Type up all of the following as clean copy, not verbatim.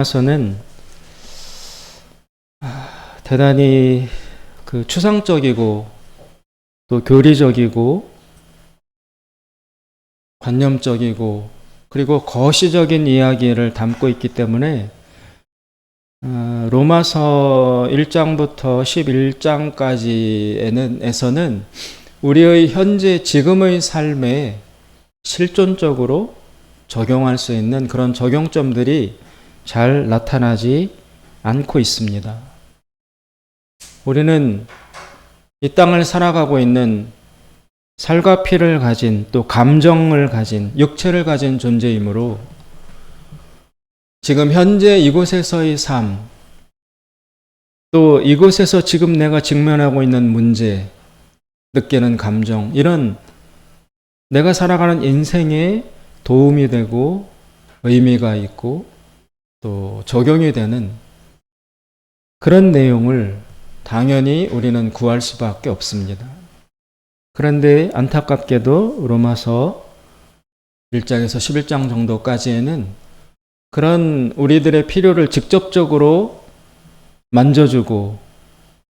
로마서는 대단히 추상적이고 또 교리적이고 관념적이고 그리고 거시적인 이야기를 담고 있기 때문에 로마서 1장부터 11장까지에서는 우리의 현재 지금의 삶에 실존적으로 적용할 수 있는 그런 적용점들이 잘 나타나지 않고 있습니다. 우리는 이 땅을 살아가고 있는 살과 피를 가진 또 감정을 가진 육체를 가진 존재이므로 지금 현재 이곳에서의 삶, 또 이곳에서 지금 내가 직면하고 있는 문제, 느끼는 감정, 이런 내가 살아가는 인생에 도움이 되고 의미가 있고 또 적용이 되는 그런 내용을 당연히 우리는 구할 수밖에 없습니다. 그런데 안타깝게도 로마서 1장에서 11장 정도까지에는 그런 우리들의 필요를 직접적으로 만져주고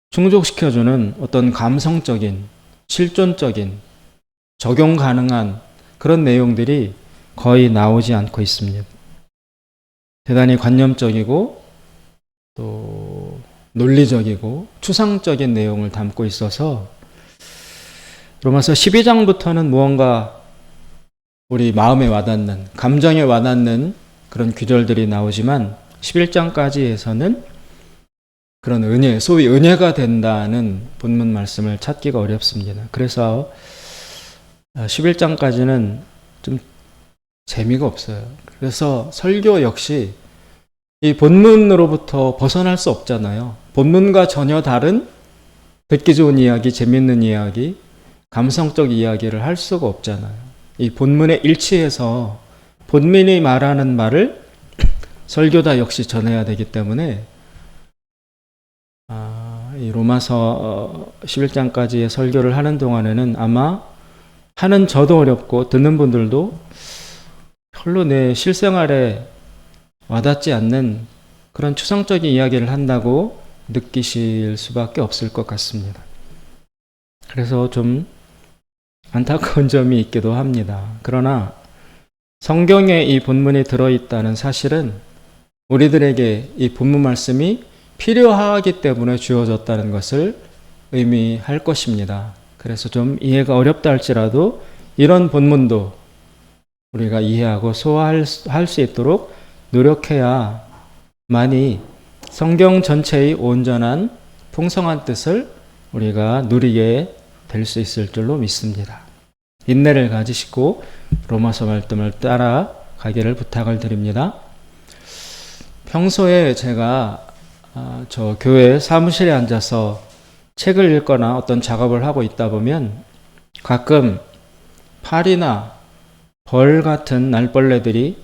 충족시켜주는 어떤 감성적인, 실존적인, 적용 가능한 그런 내용들이 거의 나오지 않고 있습니다. 대단히 관념적이고 또 논리적이고 추상적인 내용을 담고 있어서 로마서 12장부터는 무언가 우리 마음에 와닿는, 감정에 와닿는 그런 구절들이 나오지만 11장까지에서는 그런 은혜, 소위 은혜가 된다는 본문 말씀을 찾기가 어렵습니다. 그래서 11장까지는 좀 재미가 없어요. 그래서 설교 역시 이 본문으로부터 벗어날 수 없잖아요. 본문과 전혀 다른 듣기 좋은 이야기, 재밌는 이야기, 감성적 이야기를 할 수가 없잖아요. 이 본문에 일치해서 본문이 말하는 말을 설교다 역시 전해야 되기 때문에 이 로마서 11장까지의 설교를 하는 동안에는 아마 하는 저도 어렵고 듣는 분들도 별로 내 실생활에 와닿지 않는 그런 추상적인 이야기를 한다고 느끼실 수밖에 없을 것 같습니다. 그래서 좀 안타까운 점이 있기도 합니다. 그러나 성경에 이 본문이 들어있다는 사실은 우리들에게 이 본문 말씀이 필요하기 때문에 주어졌다는 것을 의미할 것입니다. 그래서 좀 이해가 어렵다 할지라도 이런 본문도 우리가 이해하고 소화할 수 있도록 노력해야만이 성경 전체의 온전한 풍성한 뜻을 우리가 누리게 될 수 있을 줄로 믿습니다. 인내를 가지시고 로마서 말씀을 따라가기를 부탁을 드립니다. 평소에 제가 저 교회 사무실에 앉아서 책을 읽거나 어떤 작업을 하고 있다 보면 가끔 파리나 벌 같은 날벌레들이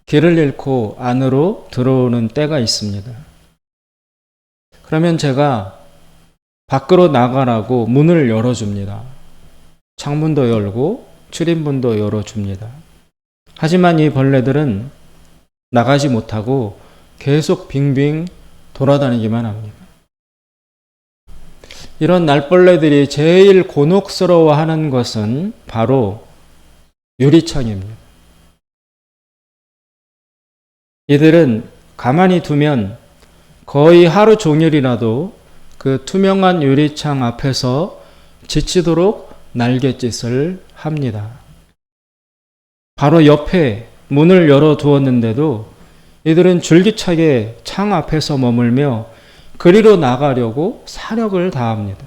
길을 잃고 안으로 들어오는 때가 있습니다. 그러면 제가 밖으로 나가라고 문을 열어줍니다. 창문도 열고 출입문도 열어줍니다. 하지만 이 벌레들은 나가지 못하고 계속 빙빙 돌아다니기만 합니다. 이런 날벌레들이 제일 곤혹스러워하는 것은 바로 유리창입니다. 이들은 가만히 두면 거의 하루 종일이라도 그 투명한 유리창 앞에서 지치도록 날갯짓을 합니다. 바로 옆에 문을 열어두었는데도 이들은 줄기차게 창 앞에서 머물며 그리로 나가려고 사력을 다합니다.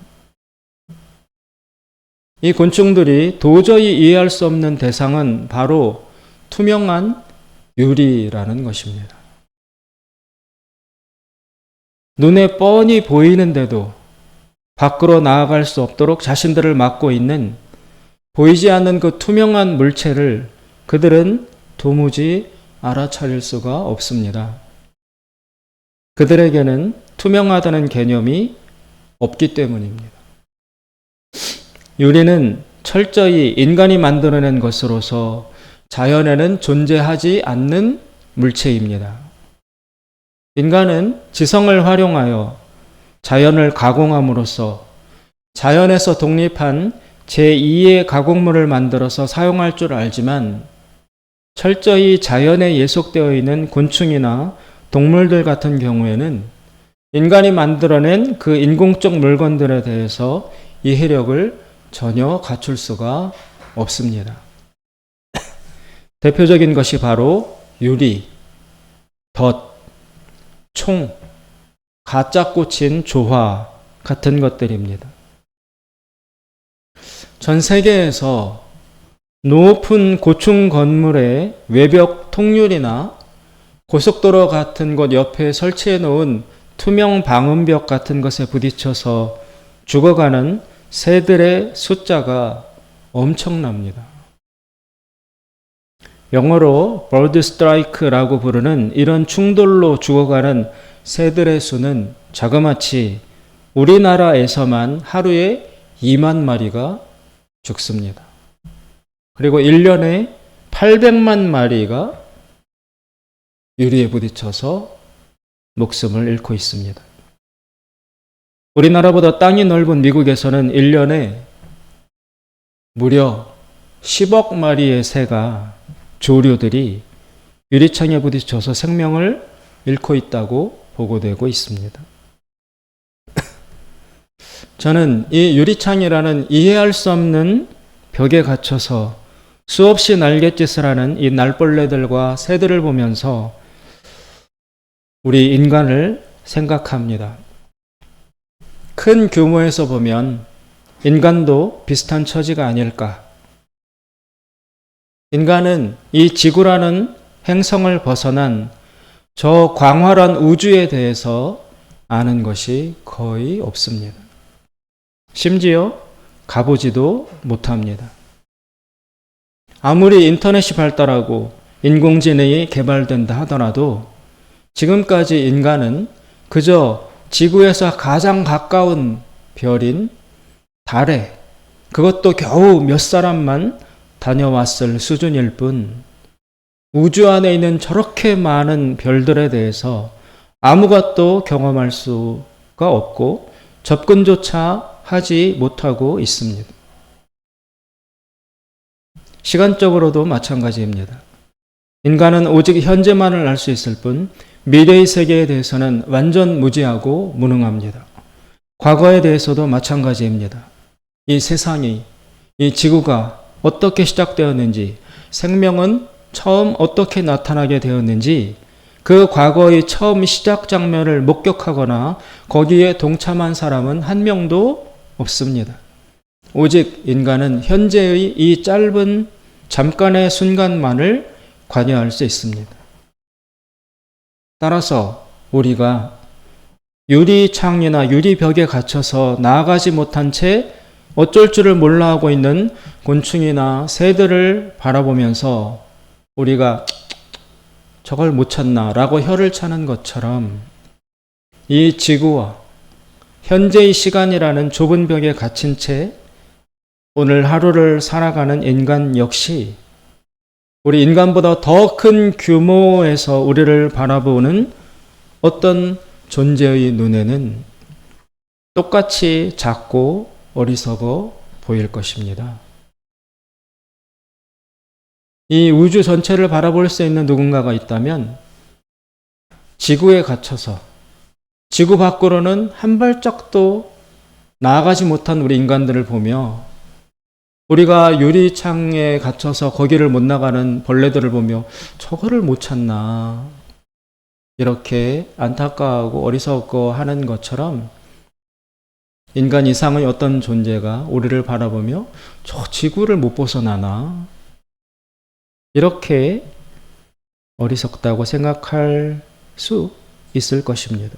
이 곤충들이 도저히 이해할 수 없는 대상은 바로 투명한 유리라는 것입니다. 눈에 뻔히 보이는데도 밖으로 나아갈 수 없도록 자신들을 막고 있는 보이지 않는 그 투명한 물체를 그들은 도무지 알아차릴 수가 없습니다. 그들에게는 투명하다는 개념이 없기 때문입니다. 유리는 철저히 인간이 만들어낸 것으로서 자연에는 존재하지 않는 물체입니다. 인간은 지성을 활용하여 자연을 가공함으로써 자연에서 독립한 제2의 가공물을 만들어서 사용할 줄 알지만 철저히 자연에 예속되어 있는 곤충이나 동물들 같은 경우에는 인간이 만들어낸 그 인공적 물건들에 대해서 이해력을 전혀 갖출 수가 없습니다. 대표적인 것이 바로 유리, 덫, 총, 가짜 꽂힌 조화 같은 것들입니다. 전 세계에서 높은 고층 건물의 외벽 통유리나 고속도로 같은 곳 옆에 설치해 놓은 투명 방음벽 같은 것에 부딪혀서 죽어가는 새들의 숫자가 엄청납니다. 영어로 bird strike라고 부르는 이런 충돌로 죽어가는 새들의 수는 자그마치 우리나라에서만 하루에 2만 마리가 죽습니다. 그리고 1년에 800만 마리가 유리에 부딪혀서 목숨을 잃고 있습니다. 우리나라보다 땅이 넓은 미국에서는 1년에 무려 10억 마리의 새가, 조류들이 유리창에 부딪혀서 생명을 잃고 있다고 보고되고 있습니다. 저는 이 유리창이라는 이해할 수 없는 벽에 갇혀서 수없이 날갯짓을 하는 이 날벌레들과 새들을 보면서 우리 인간을 생각합니다. 큰 규모에서 보면 인간도 비슷한 처지가 아닐까. 인간은 이 지구라는 행성을 벗어난 저 광활한 우주에 대해서 아는 것이 거의 없습니다. 심지어 가보지도 못합니다. 아무리 인터넷이 발달하고 인공지능이 개발된다 하더라도 지금까지 인간은 그저 지구에서 가장 가까운 별인 달에, 그것도 겨우 몇 사람만 다녀왔을 수준일 뿐 우주 안에 있는 저렇게 많은 별들에 대해서 아무것도 경험할 수가 없고 접근조차 하지 못하고 있습니다. 시간적으로도 마찬가지입니다. 인간은 오직 현재만을 알 수 있을 뿐 미래의 세계에 대해서는 완전 무지하고 무능합니다. 과거에 대해서도 마찬가지입니다. 이 세상이, 이 지구가 어떻게 시작되었는지, 생명은 처음 어떻게 나타나게 되었는지, 그 과거의 처음 시작 장면을 목격하거나 거기에 동참한 사람은 한 명도 없습니다. 오직 인간은 현재의 이 짧은 잠깐의 순간만을 관여할 수 있습니다. 따라서 우리가 유리창이나 유리벽에 갇혀서 나아가지 못한 채 어쩔 줄을 몰라 하고 있는 곤충이나 새들을 바라보면서 우리가 저걸 못 찾나 라고 혀를 차는 것처럼 이 지구와 현재의 시간이라는 좁은 벽에 갇힌 채 오늘 하루를 살아가는 인간 역시 우리 인간보다 더 큰 규모에서 우리를 바라보는 어떤 존재의 눈에는 똑같이 작고 어리석어 보일 것입니다. 이 우주 전체를 바라볼 수 있는 누군가가 있다면 지구에 갇혀서 지구 밖으로는 한 발짝도 나아가지 못한 우리 인간들을 보며 우리가 유리창에 갇혀서 거기를 못 나가는 벌레들을 보며 저거를 못 찾나 이렇게 안타까워하고 어리석어 하는 것처럼 인간 이상의 어떤 존재가 우리를 바라보며 저 지구를 못 벗어나나 이렇게 어리석다고 생각할 수 있을 것입니다.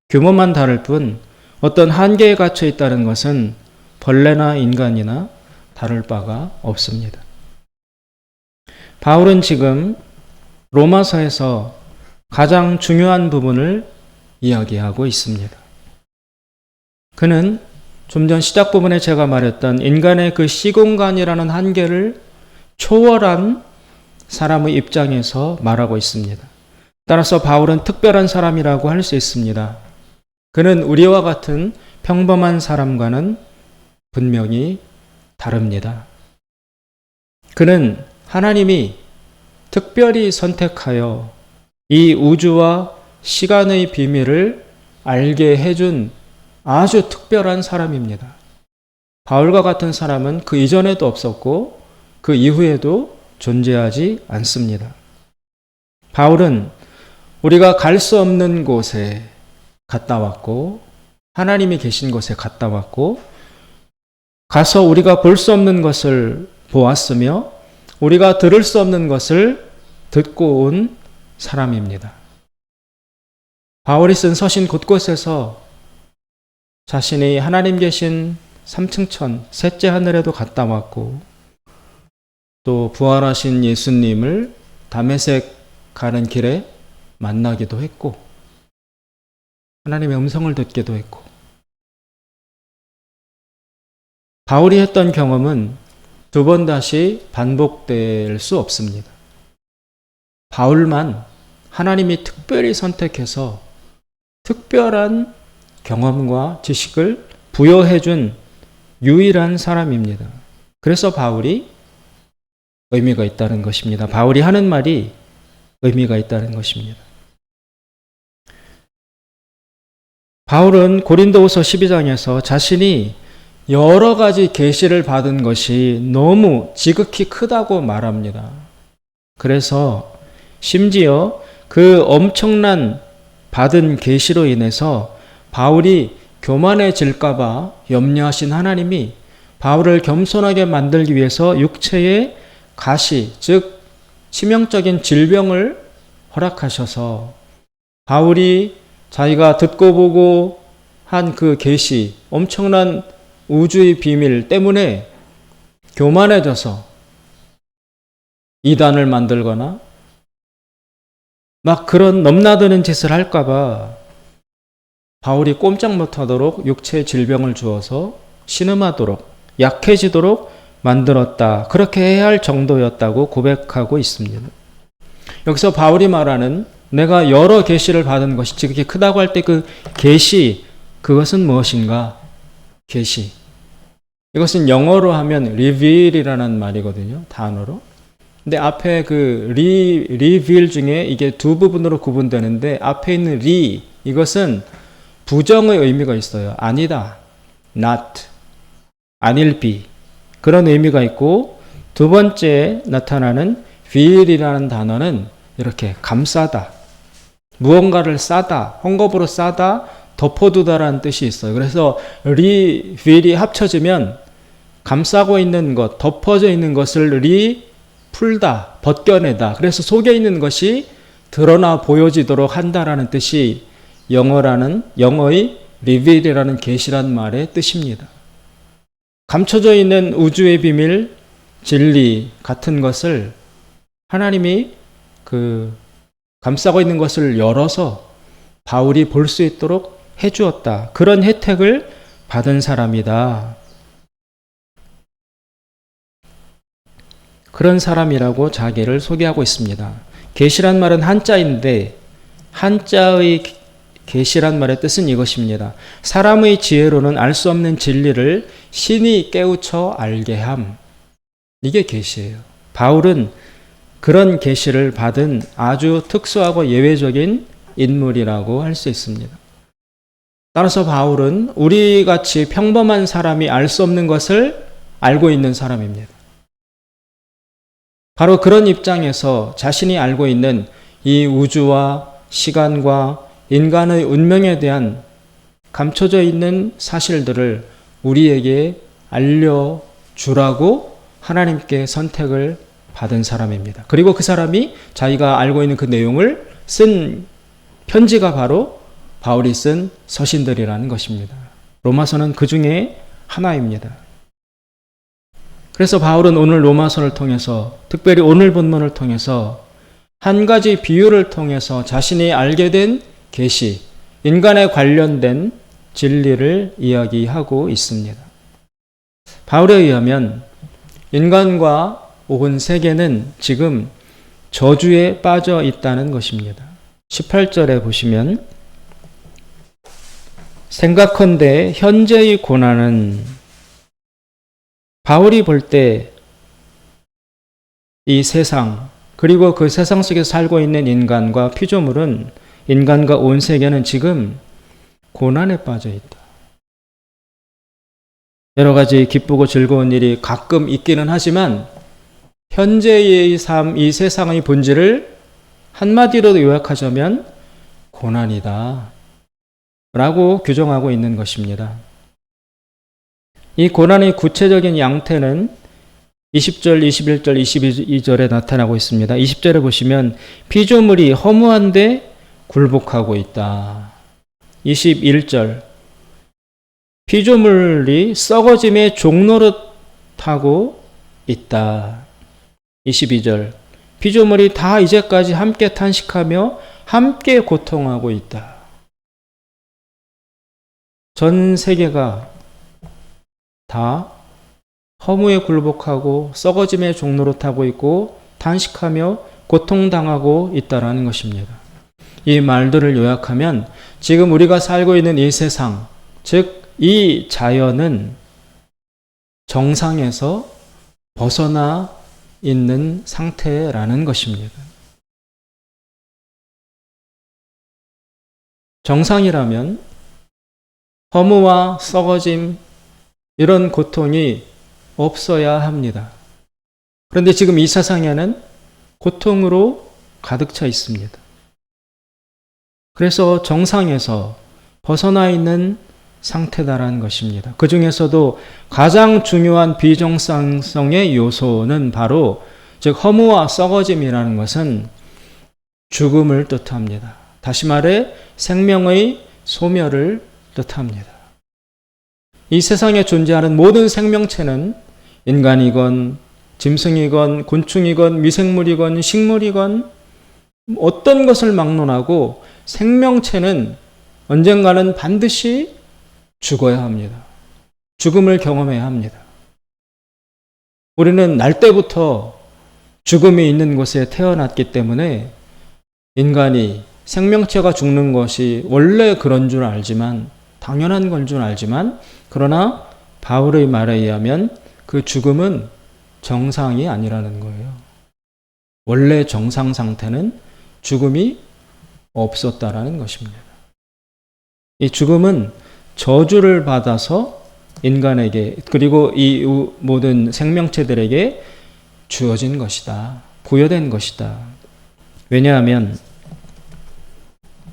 규모만 다를 뿐 어떤 한계에 갇혀 있다는 것은 벌레나 인간이나 다를 바가 없습니다. 바울은 지금 로마서에서 가장 중요한 부분을 이야기하고 있습니다. 그는 좀 전 시작 부분에 제가 말했던 인간의 그 시공간이라는 한계를 초월한 사람의 입장에서 말하고 있습니다. 따라서 바울은 특별한 사람이라고 할 수 있습니다. 그는 우리와 같은 평범한 사람과는 분명히 다릅니다. 그는 하나님이 특별히 선택하여 이 우주와 시간의 비밀을 알게 해준 아주 특별한 사람입니다. 바울과 같은 사람은 그 이전에도 없었고 그 이후에도 존재하지 않습니다. 바울은 우리가 갈 수 없는 곳에 갔다 왔고 하나님이 계신 곳에 갔다 왔고 가서 우리가 볼 수 없는 것을 보았으며 우리가 들을 수 없는 것을 듣고 온 사람입니다. 바울이 쓴 서신 곳곳에서 자신이 하나님 계신 3층 천, 셋째 하늘에도 갔다 왔고 또 부활하신 예수님을 다메섹 가는 길에 만나기도 했고 하나님의 음성을 듣기도 했고 바울이 했던 경험은 두 번 다시 반복될 수 없습니다. 바울만 하나님이 특별히 선택해서 특별한 경험과 지식을 부여해 준 유일한 사람입니다. 그래서 바울이 의미가 있다는 것입니다. 바울이 하는 말이 의미가 있다는 것입니다. 바울은 고린도후서 12장에서 자신이 여러 가지 계시를 받은 것이 너무 지극히 크다고 말합니다. 그래서 심지어 그 엄청난 받은 계시로 인해서 바울이 교만해질까봐 염려하신 하나님이 바울을 겸손하게 만들기 위해서 육체의 가시, 즉 치명적인 질병을 허락하셔서 바울이 자기가 듣고 보고 한 그 계시, 엄청난 우주의 비밀 때문에 교만해져서 이단을 만들거나 막 그런 넘나드는 짓을 할까봐 바울이 꼼짝 못하도록 육체의 질병을 주어서 신음하도록 약해지도록 만들었다. 그렇게 해야 할 정도였다고 고백하고 있습니다. 여기서 바울이 말하는 내가 여러 계시를 받은 것이 지극히 크다고 할 때 그 계시, 그것은 무엇인가? 계시. 이것은 영어로 하면 reveal이라는 말이거든요. 단어로. 근데 앞에 그 reveal 중에 이게 두 부분으로 구분되는데 앞에 있는 re, 이것은 부정의 의미가 있어요. 아니다. not. 아닐 비. 그런 의미가 있고 두 번째 나타나는 veil이라는 단어는 이렇게 감싸다. 무언가를 싸다. 헝겊으로 싸다. 덮어두다라는 뜻이 있어요. 그래서 reveal이 합쳐지면 감싸고 있는 것, 덮어져 있는 것을 풀다, 벗겨내다. 그래서 속에 있는 것이 드러나 보여지도록 한다라는 뜻이 영어의 reveal이라는 계시란 말의 뜻입니다. 감춰져 있는 우주의 비밀, 진리 같은 것을 하나님이 감싸고 있는 것을 열어서 바울이 볼 수 있도록 해주었다. 그런 혜택을 받은 사람이다. 그런 사람이라고 자기를 소개하고 있습니다. 계시란 말은 한자인데 한자의 계시란 말의 뜻은 이것입니다. 사람의 지혜로는 알 수 없는 진리를 신이 깨우쳐 알게 함. 이게 계시예요. 바울은 그런 계시를 받은 아주 특수하고 예외적인 인물이라고 할 수 있습니다. 따라서 바울은 우리같이 평범한 사람이 알 수 없는 것을 알고 있는 사람입니다. 바로 그런 입장에서 자신이 알고 있는 이 우주와 시간과 인간의 운명에 대한 감춰져 있는 사실들을 우리에게 알려주라고 하나님께 선택을 받은 사람입니다. 그리고 그 사람이 자기가 알고 있는 그 내용을 쓴 편지가 바로 바울이 쓴 서신들이라는 것입니다. 로마서는 그 중에 하나입니다. 그래서 바울은 오늘 로마서를 통해서, 특별히 오늘 본문을 통해서 한 가지 비유를 통해서 자신이 알게 된 계시, 인간에 관련된 진리를 이야기하고 있습니다. 바울에 의하면 인간과 혹은 세계는 지금 저주에 빠져 있다는 것입니다. 18절에 보시면 생각컨대 현재의 고난은 바울이 볼 때 이 세상 그리고 그 세상 속에 살고 있는 인간과 피조물은 인간과 온 세계는 지금 고난에 빠져 있다. 여러 가지 기쁘고 즐거운 일이 가끔 있기는 하지만 현재의 삶, 이 세상의 본질을 한마디로 요약하자면 고난이다 라고 규정하고 있는 것입니다. 이 고난의 구체적인 양태는 20절, 21절, 22절에 나타나고 있습니다. 20절에 보시면 피조물이 허무한데 굴복하고 있다. 21절 피조물이 썩어짐의 종노릇하고 있다. 22절 피조물이 다 이제까지 함께 탄식하며 함께 고통하고 있다. 전 세계가 다 허무에 굴복하고 썩어짐의 종노릇하고 있고 탄식하며 고통당하고 있다라는 것입니다. 이 말들을 요약하면 지금 우리가 살고 있는 이 세상, 즉 이 자연은 정상에서 벗어나 있는 상태라는 것입니다. 정상이라면 허무와 썩어짐 이런 고통이 없어야 합니다. 그런데 지금 이 세상에는 고통으로 가득 차 있습니다. 그래서 정상에서 벗어나 있는 상태다라는 것입니다. 그 중에서도 가장 중요한 비정상성의 요소는 바로 즉 허무와 썩어짐이라는 것은 죽음을 뜻합니다. 다시 말해 생명의 소멸을 뜻합니다. 이 세상에 존재하는 모든 생명체는 인간이건 짐승이건 곤충이건 미생물이건 식물이건 어떤 것을 막론하고 생명체는 언젠가는 반드시 죽어야 합니다. 죽음을 경험해야 합니다. 우리는 날 때부터 죽음이 있는 곳에 태어났기 때문에 인간이 생명체가 죽는 것이 원래 그런 줄 알지만 당연한 건 줄 알지만 그러나 바울의 말에 의하면 그 죽음은 정상이 아니라는 거예요. 원래 정상 상태는 죽음이 없었다라는 것입니다. 이 죽음은 저주를 받아서 인간에게 그리고 이 모든 생명체들에게 주어진 것이다. 부여된 것이다. 왜냐하면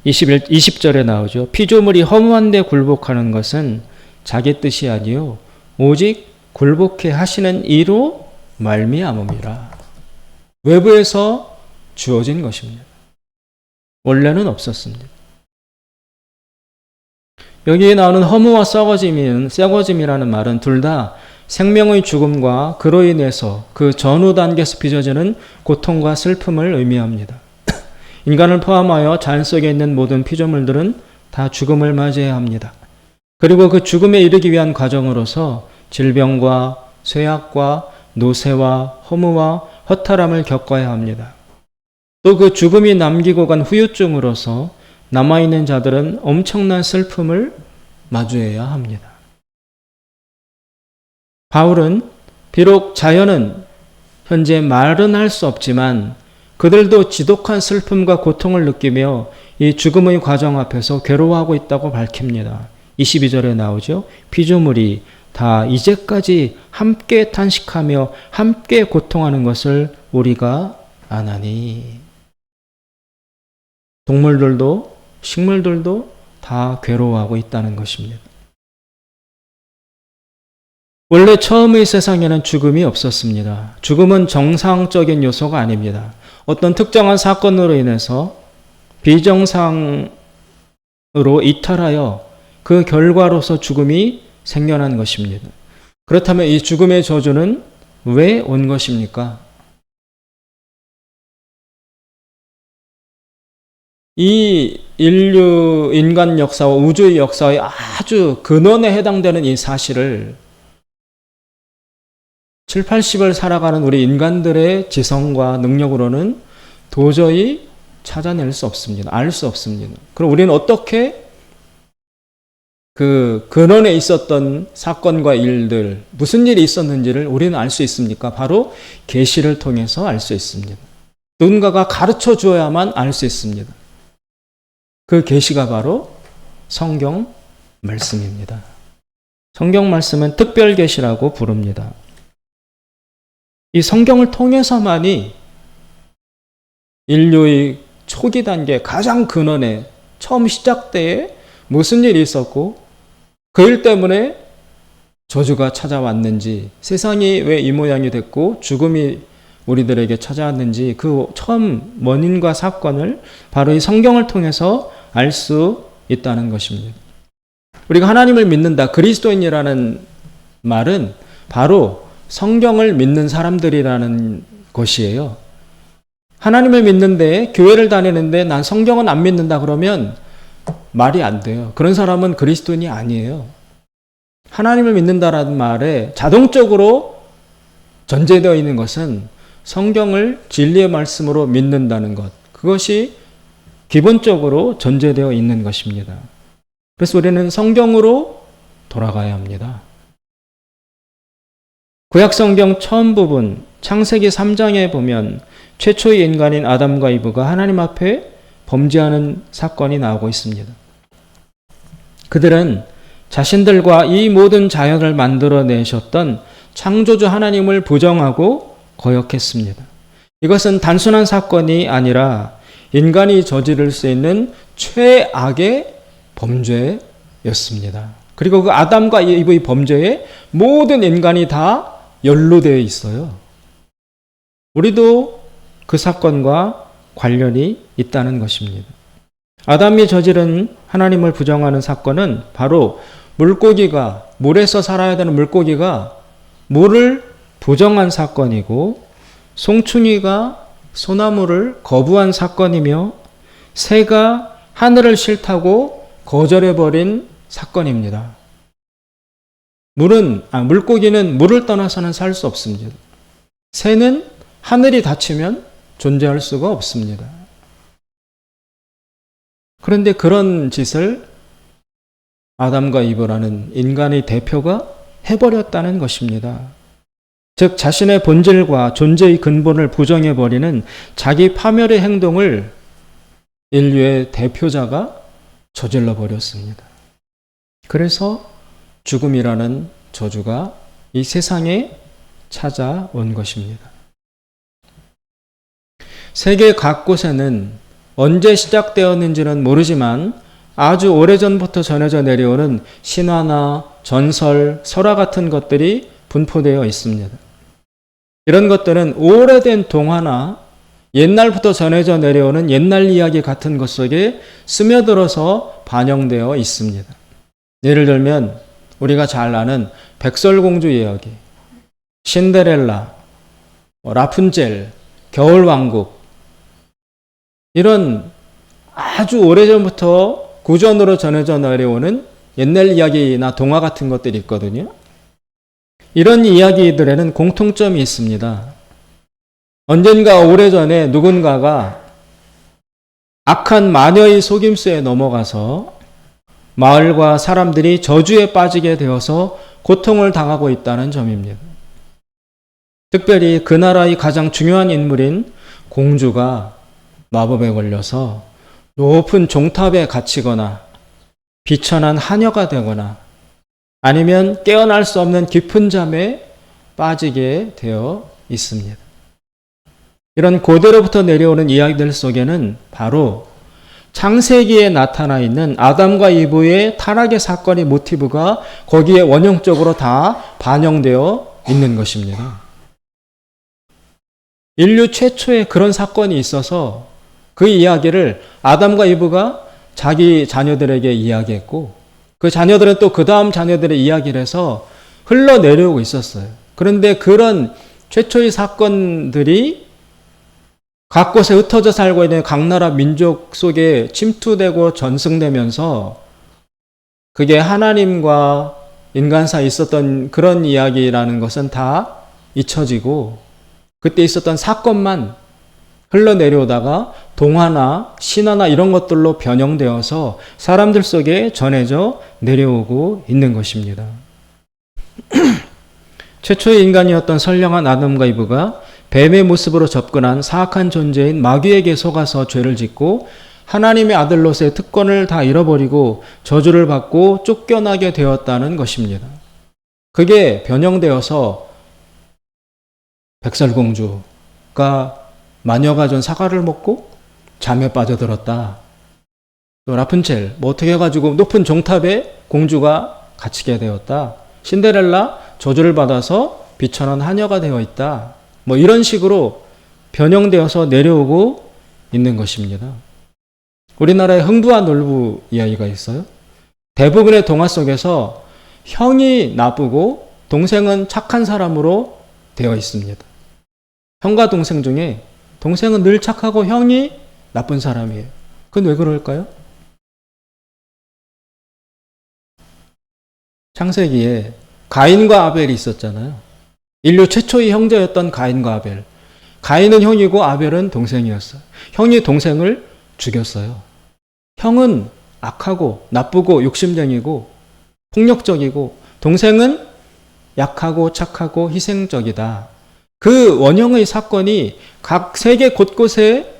20절에 나오죠. 피조물이 허무한데 굴복하는 것은 자기 뜻이 아니요 오직 굴복해 하시는 이로 말미암음이라. 외부에서 주어진 것입니다. 원래는 없었습니다. 여기에 나오는 허무와 썩어짐이라는 말은 둘 다 생명의 죽음과 그로 인해서 그 전후 단계에서 빚어지는 고통과 슬픔을 의미합니다. 인간을 포함하여 자연 속에 있는 모든 피조물들은 다 죽음을 맞이해야 합니다. 그리고 그 죽음에 이르기 위한 과정으로서 질병과 쇠약과 노쇠와 허무와 허탈함을 겪어야 합니다. 또 그 죽음이 남기고 간 후유증으로서 남아있는 자들은 엄청난 슬픔을 마주해야 합니다. 바울은 비록 자연은 현재 말은 할 수 없지만 그들도 지독한 슬픔과 고통을 느끼며 이 죽음의 과정 앞에서 괴로워하고 있다고 밝힙니다. 22절에 나오죠. 피조물이 다 이제까지 함께 탄식하며 함께 고통하는 것을 우리가 아나니. 동물들도 식물들도 다 괴로워하고 있다는 것입니다. 원래 처음의 세상에는 죽음이 없었습니다. 죽음은 정상적인 요소가 아닙니다. 어떤 특정한 사건으로 인해서 비정상으로 이탈하여 그 결과로서 죽음이 생겨난 것입니다. 그렇다면 이 죽음의 저주는 왜 온 것입니까? 이 인간 역사와 우주의 역사의 아주 근원에 해당되는 이 사실을 7, 80을 살아가는 우리 인간들의 지성과 능력으로는 도저히 찾아낼 수 없습니다. 알 수 없습니다. 그럼 우리는 어떻게 그 근원에 있었던 사건과 일들, 무슨 일이 있었는지를 우리는 알 수 있습니까? 바로 계시를 통해서 알 수 있습니다. 누군가가 가르쳐 주어야만 알 수 있습니다. 그 계시가 바로 성경 말씀입니다. 성경 말씀은 특별 계시라고 부릅니다. 이 성경을 통해서만이 인류의 초기 단계 가장 근원에 처음 시작 때에 무슨 일이 있었고 그 일 때문에 저주가 찾아왔는지, 세상이 왜 이 모양이 됐고 죽음이 우리들에게 찾아왔는지 그 처음 원인과 사건을 바로 이 성경을 통해서 알 수 있다는 것입니다. 우리가 하나님을 믿는다, 그리스도인이라는 말은 바로 성경을 믿는 사람들이라는 것이에요. 하나님을 믿는데, 교회를 다니는데 난 성경은 안 믿는다 그러면 말이 안 돼요. 그런 사람은 그리스도인이 아니에요. 하나님을 믿는다라는 말에 자동적으로 전제되어 있는 것은 성경을 진리의 말씀으로 믿는다는 것. 그것이 기본적으로 전제되어 있는 것입니다. 그래서 우리는 성경으로 돌아가야 합니다. 구약성경 처음 부분 창세기 3장에 보면 최초의 인간인 아담과 이브가 하나님 앞에 범죄하는 사건이 나오고 있습니다. 그들은 자신들과 이 모든 자연을 만들어내셨던 창조주 하나님을 부정하고 거역했습니다. 이것은 단순한 사건이 아니라 인간이 저지를 수 있는 최악의 범죄였습니다. 그리고 그 아담과 이브의 범죄에 모든 인간이 다 연루되어 있어요. 우리도 그 사건과 관련이 있다는 것입니다. 아담이 저지른 하나님을 부정하는 사건은 바로 물고기가, 물에서 살아야 되는 물고기가 물을 부정한 사건이고, 송충이가 소나무를 거부한 사건이며, 새가 하늘을 싫다고 거절해버린 사건입니다. 물고기는 물을 떠나서는 살 수 없습니다. 새는 하늘이 닫히면 존재할 수가 없습니다. 그런데 그런 짓을 아담과 이브라는 인간의 대표가 해버렸다는 것입니다. 즉 자신의 본질과 존재의 근본을 부정해버리는 자기 파멸의 행동을 인류의 대표자가 저질러 버렸습니다. 그래서 죽음이라는 저주가 이 세상에 찾아온 것입니다. 세계 각 곳에는 언제 시작되었는지는 모르지만 아주 오래전부터 전해져 내려오는 신화나 전설, 설화 같은 것들이 분포되어 있습니다. 이런 것들은 오래된 동화나 옛날부터 전해져 내려오는 옛날 이야기 같은 것 속에 스며들어서 반영되어 있습니다. 예를 들면 우리가 잘 아는 백설공주 이야기, 신데렐라, 라푼젤, 겨울왕국, 이런 아주 오래전부터 구전으로 전해져 내려오는 옛날 이야기나 동화 같은 것들이 있거든요. 이런 이야기들에는 공통점이 있습니다. 언젠가 오래전에 누군가가 악한 마녀의 속임수에 넘어가서 마을과 사람들이 저주에 빠지게 되어서 고통을 당하고 있다는 점입니다. 특별히 그 나라의 가장 중요한 인물인 공주가 마법에 걸려서 높은 종탑에 갇히거나 비천한 하녀가 되거나 아니면 깨어날 수 없는 깊은 잠에 빠지게 되어 있습니다. 이런 고대로부터 내려오는 이야기들 속에는 바로 창세기에 나타나 있는 아담과 이브의 타락의 사건의 모티브가 거기에 원형적으로 다 반영되어 있는 것입니다. 인류 최초의 그런 사건이 있어서 그 이야기를 아담과 이브가 자기 자녀들에게 이야기했고, 그 자녀들은 또 그 다음 자녀들의 이야기를 해서 흘러내려오고 있었어요. 그런데 그런 최초의 사건들이 각 곳에 흩어져 살고 있는 각 나라 민족 속에 침투되고 전승되면서 그게 하나님과 인간 사이에 있었던 그런 이야기라는 것은 다 잊혀지고 그때 있었던 사건만 흘러내려오다가 동화나 신화나 이런 것들로 변형되어서 사람들 속에 전해져 내려오고 있는 것입니다. 최초의 인간이었던 선량한 아담과 이브가 뱀의 모습으로 접근한 사악한 존재인 마귀에게 속아서 죄를 짓고 하나님의 아들로서의 특권을 다 잃어버리고 저주를 받고 쫓겨나게 되었다는 것입니다. 그게 변형되어서 백설공주가 마녀가 준 사과를 먹고 잠에 빠져들었다. 또 라푼첼 어떻게 해가지고 높은 종탑에 공주가 갇히게 되었다. 신데렐라 저주를 받아서 비천한 하녀가 되어 있다. 이런 식으로 변형되어서 내려오고 있는 것입니다. 우리나라에 흥부와 놀부 이야기가 있어요. 대부분의 동화 속에서 형이 나쁘고 동생은 착한 사람으로 되어 있습니다. 형과 동생 중에 동생은 늘 착하고 형이 나쁜 사람이에요. 그건 왜 그럴까요? 창세기에 가인과 아벨이 있었잖아요. 인류 최초의 형제였던 가인과 아벨. 가인은 형이고 아벨은 동생이었어요. 형이 동생을 죽였어요. 형은 악하고 나쁘고 욕심쟁이고 폭력적이고 동생은 약하고 착하고 희생적이다. 그 원형의 사건이 각 세계 곳곳에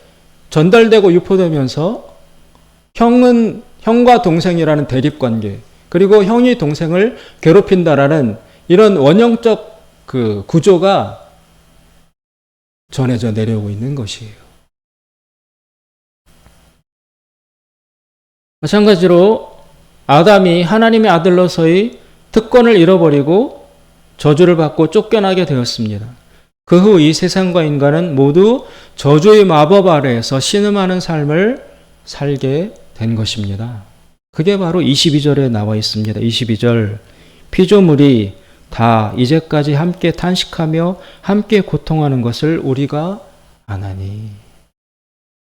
전달되고 유포되면서 형과 동생이라는 대립관계, 그리고 형이 동생을 괴롭힌다라는 이런 원형적 그 구조가 전해져 내려오고 있는 것이에요. 마찬가지로 아담이 하나님의 아들로서의 특권을 잃어버리고 저주를 받고 쫓겨나게 되었습니다. 그 후 이 세상과 인간은 모두 저주의 마법 아래에서 신음하는 삶을 살게 된 것입니다. 그게 바로 22절에 나와 있습니다. 22절. 피조물이 다 이제까지 함께 탄식하며 함께 고통하는 것을 우리가 아나니.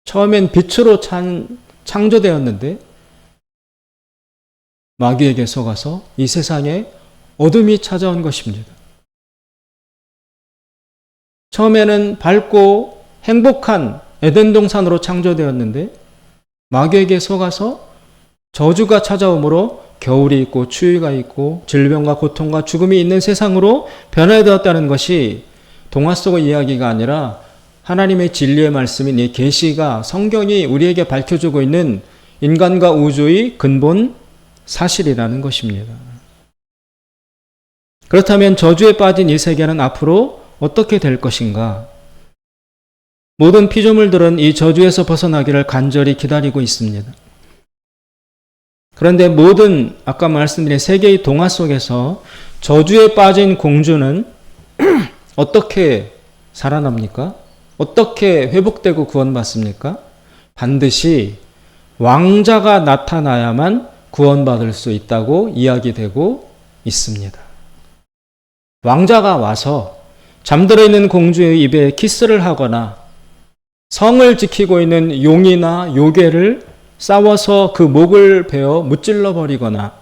처음엔 빛으로 창조되었는데 마귀에게 속아서 이 세상에 어둠이 찾아온 것입니다. 처음에는 밝고 행복한 에덴 동산으로 창조되었는데 마귀에게 속아서 저주가 찾아오므로 겨울이 있고 추위가 있고 질병과 고통과 죽음이 있는 세상으로 변화되었다는 것이 동화 속의 이야기가 아니라 하나님의 진리의 말씀인 이 계시가 성경이 우리에게 밝혀주고 있는 인간과 우주의 근본 사실이라는 것입니다. 그렇다면 저주에 빠진 이 세계는 앞으로 어떻게 될 것인가? 모든 피조물들은 이 저주에서 벗어나기를 간절히 기다리고 있습니다. 그런데 모든 아까 말씀드린 세계의 동화 속에서 저주에 빠진 공주는 어떻게 살아납니까? 어떻게 회복되고 구원받습니까? 반드시 왕자가 나타나야만 구원받을 수 있다고 이야기되고 있습니다. 왕자가 와서 잠들어 있는 공주의 입에 키스를 하거나 성을 지키고 있는 용이나 요괴를 싸워서 그 목을 베어 무찔러 버리거나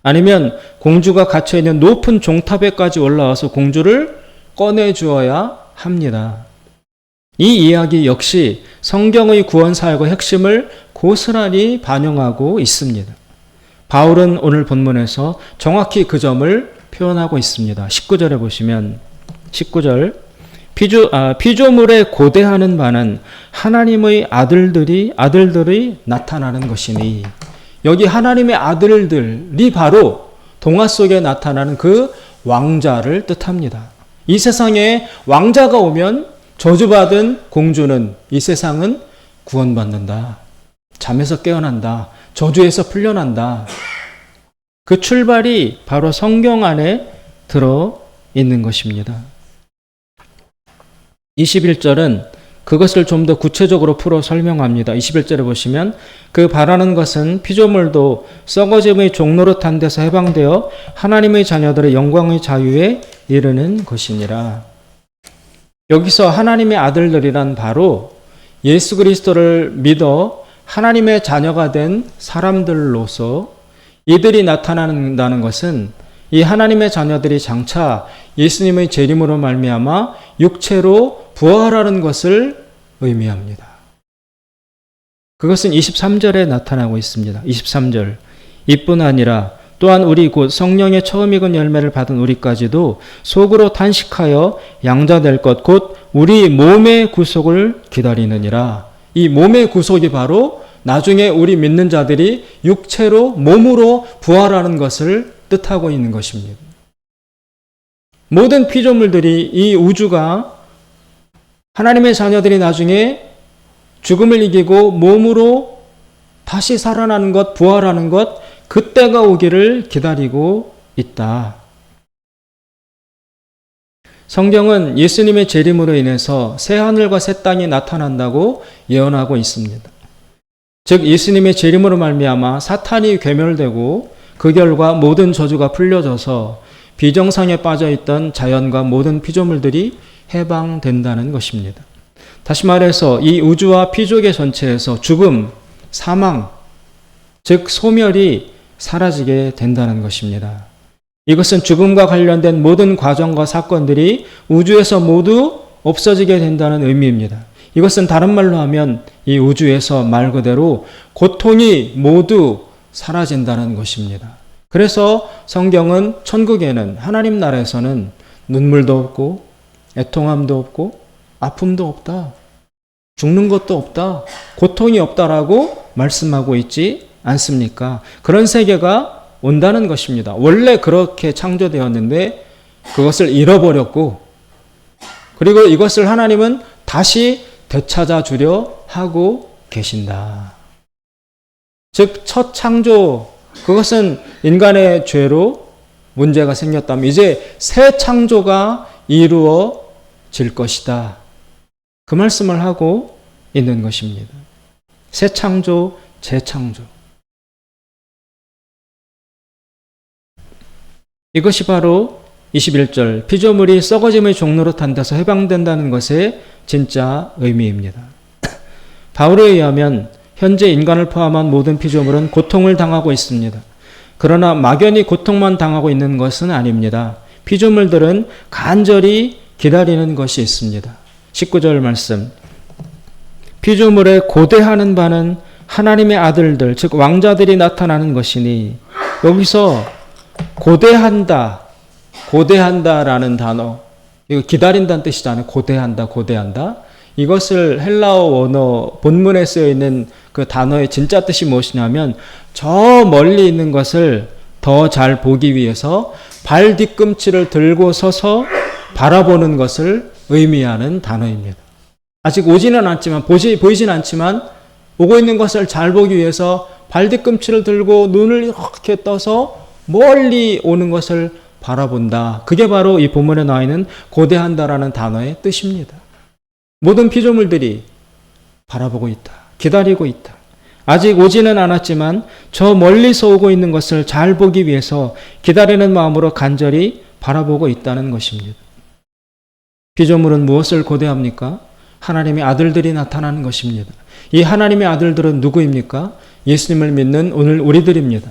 아니면 공주가 갇혀 있는 높은 종탑에까지 올라와서 공주를 꺼내 주어야 합니다. 이 이야기 역시 성경의 구원 사역의 핵심을 고스란히 반영하고 있습니다. 바울은 오늘 본문에서 정확히 그 점을 표현하고 있습니다. 19절에 보시면 19절 피조물에 고대하는 바는 하나님의 아들들이 나타나는 것이니. 여기 하나님의 아들들이 바로 동화 속에 나타나는 그 왕자를 뜻합니다. 이 세상에 왕자가 오면 저주받은 공주는 이 세상은 구원받는다. 잠에서 깨어난다. 저주에서 풀려난다. 그 출발이 바로 성경 안에 들어 있는 것입니다. 21절은 그것을 좀 더 구체적으로 풀어 설명합니다. 21절에 보시면 그 바라는 것은 피조물도 썩어짐의 종노릇한 데서 해방되어 하나님의 자녀들의 영광의 자유에 이르는 것이니라. 여기서 하나님의 아들들이란 바로 예수 그리스도를 믿어 하나님의 자녀가 된 사람들로서 이들이 나타난다는 것은 이 하나님의 자녀들이 장차 예수님의 재림으로 말미암아 육체로 부활하는 것을 의미합니다. 그것은 23절에 나타나고 있습니다. 23절. 이뿐 아니라 또한 우리 곧 성령의 처음 익은 열매를 받은 우리까지도 속으로 탄식하여 양자될 것 곧 우리 몸의 구속을 기다리느니라. 이 몸의 구속이 바로 나중에 우리 믿는 자들이 육체로 몸으로 부활하는 것을 뜻하고 있는 것입니다. 모든 피조물들이 이 우주가 하나님의 자녀들이 나중에 죽음을 이기고 몸으로 다시 살아나는 것, 부활하는 것, 그때가 오기를 기다리고 있다. 성경은 예수님의 재림으로 인해서 새 하늘과 새 땅이 나타난다고 예언하고 있습니다. 즉 예수님의 재림으로 말미암아 사탄이 괴멸되고 그 결과 모든 저주가 풀려져서 비정상에 빠져있던 자연과 모든 피조물들이 해방된다는 것입니다. 다시 말해서 이 우주와 피조계 전체에서 죽음, 사망, 즉 소멸이 사라지게 된다는 것입니다. 이것은 죽음과 관련된 모든 과정과 사건들이 우주에서 모두 없어지게 된다는 의미입니다. 이것은 다른 말로 하면 이 우주에서 말 그대로 고통이 모두 사라진다는 것입니다. 그래서 성경은 천국에는 하나님 나라에서는 눈물도 없고 애통함도 없고 아픔도 없다. 죽는 것도 없다. 고통이 없다라고 말씀하고 있지 않습니까? 그런 세계가 온다는 것입니다. 원래 그렇게 창조되었는데 그것을 잃어버렸고 그리고 이것을 하나님은 다시 되찾아 주려 하고 계신다. 즉 첫 창조 그것은 인간의 죄로 문제가 생겼다면 이제 새 창조가 이루어질 것이다. 그 말씀을 하고 있는 것입니다. 새 창조, 재창조. 이것이 바로 21절 피조물이 썩어짐의 종로로 탄다서 해방된다는 것의 진짜 의미입니다. 바울에 의하면 현재 인간을 포함한 모든 피조물은 고통을 당하고 있습니다. 그러나 막연히 고통만 당하고 있는 것은 아닙니다. 피조물들은 간절히 기다리는 것이 있습니다. 19절 말씀. 피조물에 고대하는 바는 하나님의 아들들, 즉 왕자들이 나타나는 것이니 여기서 고대한다라는 단어, 이거 기다린다는 뜻이잖아요. 고대한다. 이것을 헬라어 원어 본문에 쓰여 있는 그 단어의 진짜 뜻이 무엇이냐면 저 멀리 있는 것을 더 잘 보기 위해서 발 뒤꿈치를 들고 서서 바라보는 것을 의미하는 단어입니다. 아직 오지는 않지만 보이지는 않지만 오고 있는 것을 잘 보기 위해서 발 뒤꿈치를 들고 눈을 이렇게 떠서 멀리 오는 것을 바라본다. 그게 바로 이 본문에 나와 있는 고대한다라는 단어의 뜻입니다. 모든 피조물들이 바라보고 있다. 기다리고 있다. 아직 오지는 않았지만 저 멀리서 오고 있는 것을 잘 보기 위해서 기다리는 마음으로 간절히 바라보고 있다는 것입니다. 피조물은 무엇을 고대합니까? 하나님의 아들들이 나타나는 것입니다. 이 하나님의 아들들은 누구입니까? 예수님을 믿는 오늘 우리들입니다.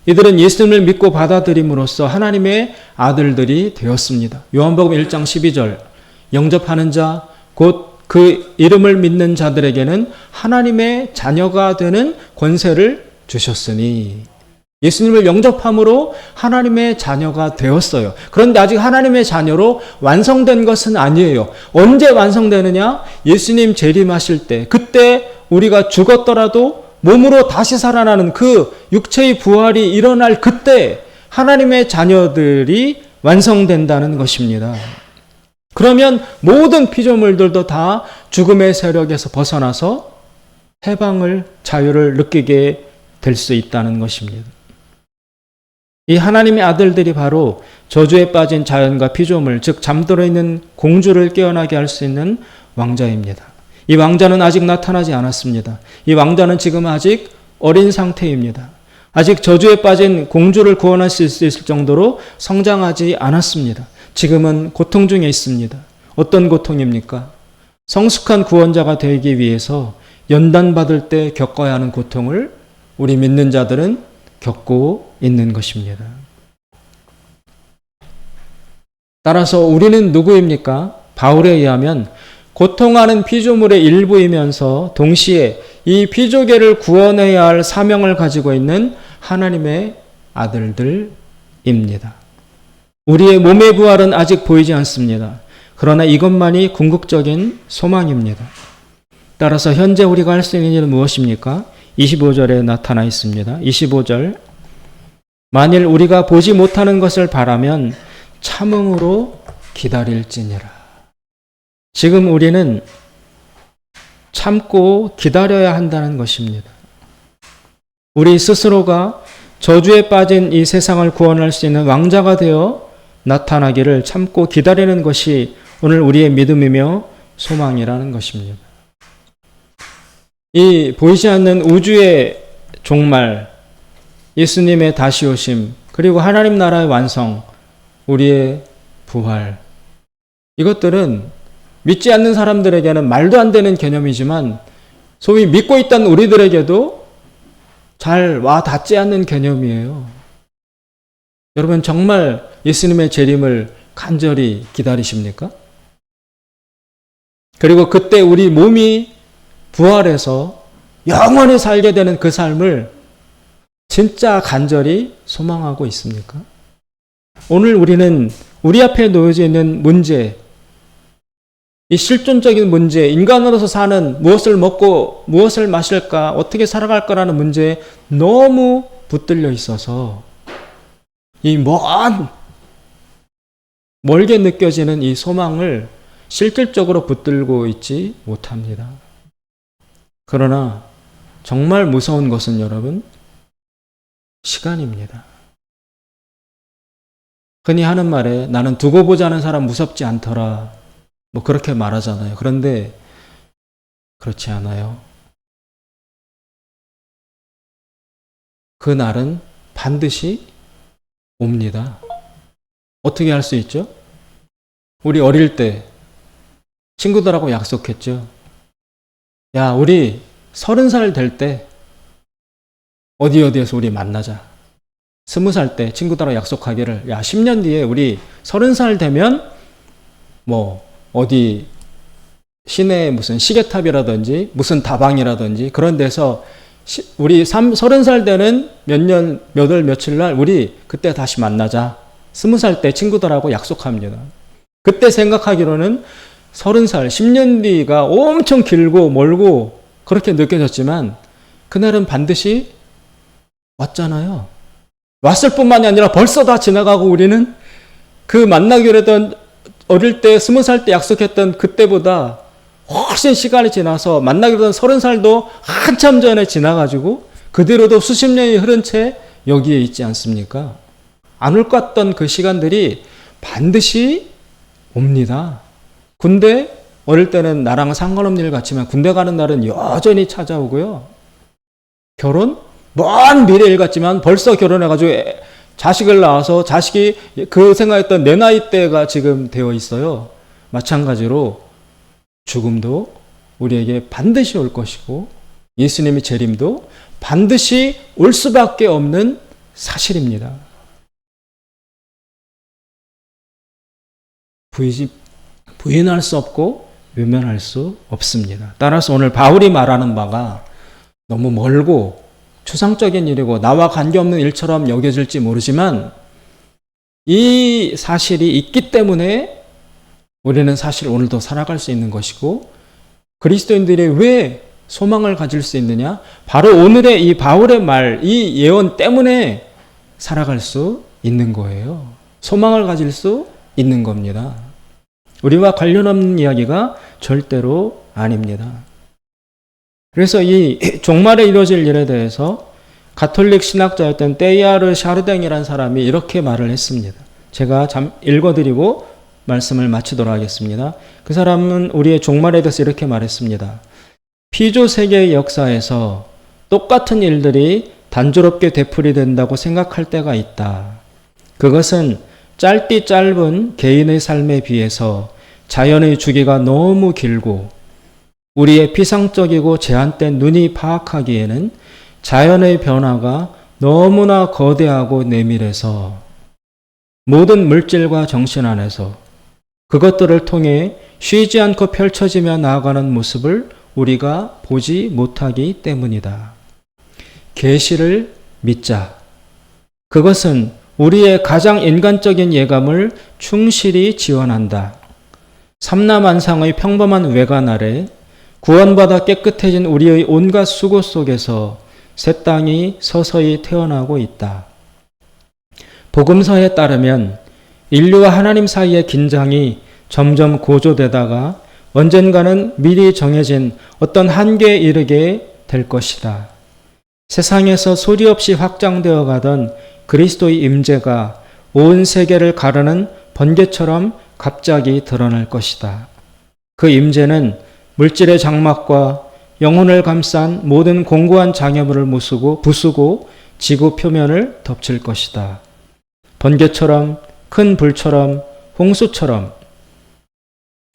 이들은 예수님을 믿고 받아들임으로써 하나님의 아들들이 되었습니다. 요한복음 1장 12절 영접하는 자 곧 그 이름을 믿는 자들에게는 하나님의 자녀가 되는 권세를 주셨으니 예수님을 영접함으로 하나님의 자녀가 되었어요. 그런데 아직 하나님의 자녀로 완성된 것은 아니에요. 언제 완성되느냐? 예수님 재림하실 때 그때 우리가 죽었더라도 몸으로 다시 살아나는 그 육체의 부활이 일어날 그때 하나님의 자녀들이 완성된다는 것입니다. 그러면 모든 피조물들도 다 죽음의 세력에서 벗어나서 해방을, 자유를 느끼게 될 수 있다는 것입니다. 이 하나님의 아들들이 바로 저주에 빠진 자연과 피조물, 즉 잠들어 있는 공주를 깨어나게 할 수 있는 왕자입니다. 이 왕자는 아직 나타나지 않았습니다. 이 왕자는 지금 아직 어린 상태입니다. 아직 저주에 빠진 공주를 구원할 수 있을 정도로 성장하지 않았습니다. 지금은 고통 중에 있습니다. 어떤 고통입니까? 성숙한 구원자가 되기 위해서 연단받을 때 겪어야 하는 고통을 우리 믿는 자들은 겪고 있는 것입니다. 따라서 우리는 누구입니까? 바울에 의하면 고통하는 피조물의 일부이면서 동시에 이 피조계를 구원해야 할 사명을 가지고 있는 하나님의 아들들입니다. 우리의 몸의 부활은 아직 보이지 않습니다. 그러나 이것만이 궁극적인 소망입니다. 따라서 현재 우리가 할 수 있는 일은 무엇입니까? 25절에 나타나 있습니다. 25절. 만일 우리가 보지 못하는 것을 바라면 참음으로 기다릴지니라. 지금 우리는 참고 기다려야 한다는 것입니다. 우리 스스로가 저주에 빠진 이 세상을 구원할 수 있는 왕자가 되어 나타나기를 참고 기다리는 것이 오늘 우리의 믿음이며 소망이라는 것입니다. 이 보이지 않는 우주의 종말, 예수님의 다시 오심, 그리고 하나님 나라의 완성, 우리의 부활, 이것들은 믿지 않는 사람들에게는 말도 안 되는 개념이지만 소위 믿고 있던 우리들에게도 잘 와 닿지 않는 개념이에요. 여러분 정말 예수님의 재림을 간절히 기다리십니까? 그리고 그때 우리 몸이 부활해서 영원히 살게 되는 그 삶을 진짜 간절히 소망하고 있습니까? 오늘 우리는 우리 앞에 놓여져 있는 문제, 이 실존적인 문제, 인간으로서 사는 무엇을 먹고 무엇을 마실까, 어떻게 살아갈 거라는 문제에 너무 붙들려 있어서 이 멀게 느껴지는 이 소망을 실질적으로 붙들고 있지 못합니다. 그러나 정말 무서운 것은 여러분, 시간입니다. 흔히 하는 말에 나는 두고 보자는 사람 무섭지 않더라. 뭐 그렇게 말하잖아요. 그런데 그렇지 않아요. 그 날은 반드시 옵니다. 어떻게 할 수 있죠? 우리 어릴 때 친구들하고 약속했죠. 야, 우리 30살 될 때 어디에서 우리 만나자. 20살 때 친구들하고 약속하기를, 야, 10년 뒤에 우리 30살 되면 뭐 어디 시내 무슨 시계탑이라든지 무슨 다방이라든지 그런 데서 우리 30살 되는 몇 월 며칠 날 우리 그때 다시 만나자. 20살 때 친구들하고 약속합니다. 그때 생각하기로는 30살, 10년 뒤가 엄청 길고 멀고 그렇게 느껴졌지만 그날은 반드시 왔잖아요. 왔을 뿐만이 아니라 벌써 다 지나가고 우리는 그 만나기로 했던 어릴 때 20살 때 약속했던 그때보다 훨씬 시간이 지나서 만나기로 했던 30살도 한참 전에 지나가지고 그대로도 수십 년이 흐른 채 여기에 있지 않습니까? 안 올 것 같던 그 시간들이 반드시 옵니다. 군대 어릴 때는 나랑 상관없는 일 같지만 군대 가는 날은 여전히 찾아오고요. 결혼? 먼 미래 일 같지만 벌써 결혼해가지고 자식을 낳아서 자식이 그 생각했던 내 나이 때가 지금 되어 있어요. 마찬가지로 죽음도 우리에게 반드시 올 것이고 예수님의 재림도 반드시 올 수밖에 없는 사실입니다. 부인할 수 없고 외면할 수 없습니다. 따라서 오늘 바울이 말하는 바가 너무 멀고 추상적인 일이고 나와 관계없는 일처럼 여겨질지 모르지만 이 사실이 있기 때문에 우리는 사실 오늘도 살아갈 수 있는 것이고 그리스도인들이 왜 소망을 가질 수 있느냐? 바로 오늘의 이 바울의 말, 이 예언 때문에 살아갈 수 있는 거예요. 소망을 가질 수 있는 겁니다. 우리와 관련 없는 이야기가 절대로 아닙니다. 그래서 이 종말에 이루어질 일에 대해서 가톨릭 신학자였던 테이아르 샤르댕이라는 사람이 이렇게 말을 했습니다. 제가 읽어드리고 말씀을 마치도록 하겠습니다. 그 사람은 우리의 종말에 대해서 이렇게 말했습니다. 피조 세계의 역사에서 똑같은 일들이 단조롭게 되풀이된다고 생각할 때가 있다. 그것은 짧디 짧은 개인의 삶에 비해서 자연의 주기가 너무 길고 우리의 피상적이고 제한된 눈이 파악하기에는 자연의 변화가 너무나 거대하고 내밀해서 모든 물질과 정신 안에서 그것들을 통해 쉬지 않고 펼쳐지며 나아가는 모습을 우리가 보지 못하기 때문이다. 계시를 믿자. 그것은 우리의 가장 인간적인 예감을 충실히 지원한다. 삼라만상의 평범한 외관 아래 구원받아 깨끗해진 우리의 온갖 수고 속에서 새 땅이 서서히 태어나고 있다. 복음서에 따르면 인류와 하나님 사이의 긴장이 점점 고조되다가 언젠가는 미리 정해진 어떤 한계에 이르게 될 것이다. 세상에서 소리 없이 확장되어 가던 그리스도의 임재가 온 세계를 가르는 번개처럼 갑자기 드러날 것이다. 그 임재는 물질의 장막과 영혼을 감싼 모든 공고한 장애물을 부수고 지구 표면을 덮칠 것이다. 번개처럼, 큰 불처럼, 홍수처럼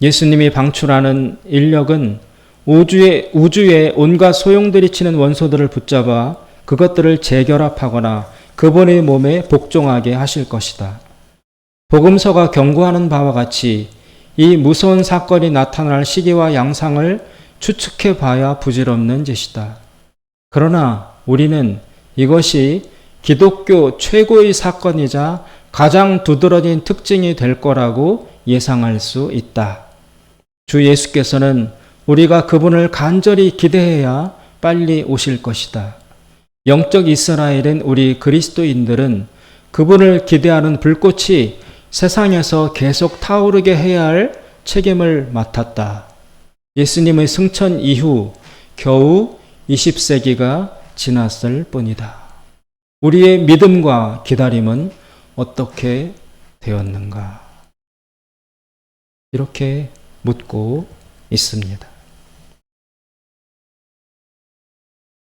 예수님이 방출하는 인력은 우주의 온갖 소용돌이치는 원소들을 붙잡아 그것들을 재결합하거나 그분의 몸에 복종하게 하실 것이다. 복음서가 경고하는 바와 같이 이 무서운 사건이 나타날 시기와 양상을 추측해 봐야 부질없는 짓이다. 그러나 우리는 이것이 기독교 최고의 사건이자 가장 두드러진 특징이 될 거라고 예상할 수 있다. 주 예수께서는 우리가 그분을 간절히 기대해야 빨리 오실 것이다. 영적 이스라엘인 우리 그리스도인들은 그분을 기대하는 불꽃이 세상에서 계속 타오르게 해야 할 책임을 맡았다. 예수님의 승천 이후 겨우 20세기가 지났을 뿐이다. 우리의 믿음과 기다림은 어떻게 되었는가? 이렇게 묻고 있습니다.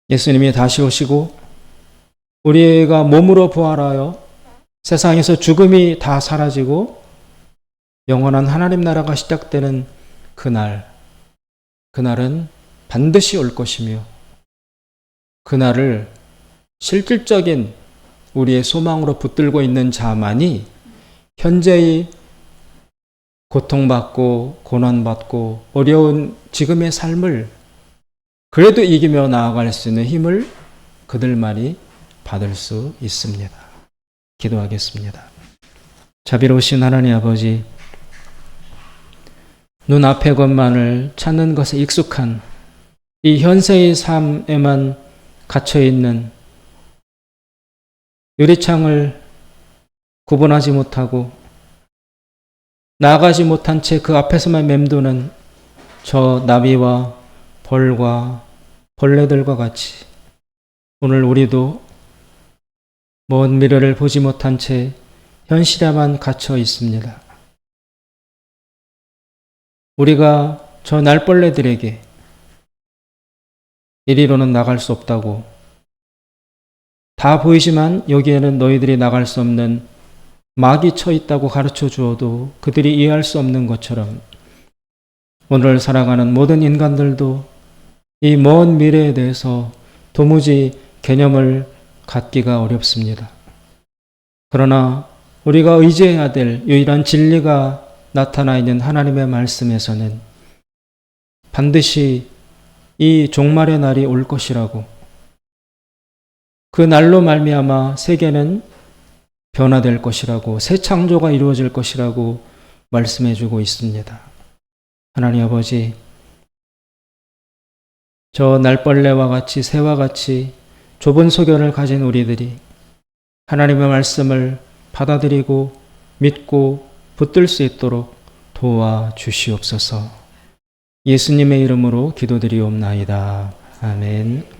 예수님이 다시 오시고 우리가 몸으로 부활하여 세상에서 죽음이 다 사라지고 영원한 하나님 나라가 시작되는 그날은 반드시 올 것이며 그날을 실질적인 우리의 소망으로 붙들고 있는 자만이 현재의 고통받고 고난받고 어려운 지금의 삶을 그래도 이기며 나아갈 수 있는 힘을 그들만이 받을 수 있습니다. 기도하겠습니다. 자비로우신 하나님 아버지, 눈앞의 것만을 찾는 것에 익숙한 이 현세의 삶에만 갇혀있는 유리창을 구분하지 못하고 나아가지 못한 채 그 앞에서만 맴도는 저 나비와 벌과 벌레들과 같이 오늘 우리도 먼 미래를 보지 못한 채 현실에만 갇혀 있습니다. 우리가 저 날벌레들에게 이리로는 나갈 수 없다고, 다 보이지만 여기에는 너희들이 나갈 수 없는 막이 쳐 있다고 가르쳐 주어도 그들이 이해할 수 없는 것처럼 오늘 살아가는 모든 인간들도 이 먼 미래에 대해서 도무지 개념을 갖기가 어렵습니다. 그러나 우리가 의지해야 될 유일한 진리가 나타나 있는 하나님의 말씀에서는 반드시 이 종말의 날이 올 것이라고, 그 날로 말미암아 세계는 변화될 것이라고, 새 창조가 이루어질 것이라고 말씀해 주고 있습니다. 하나님 아버지, 저 날벌레와 같이 새와 같이 좁은 소견을 가진 우리들이 하나님의 말씀을 받아들이고 믿고 붙들 수 있도록 도와주시옵소서. 예수님의 이름으로 기도드리옵나이다. 아멘.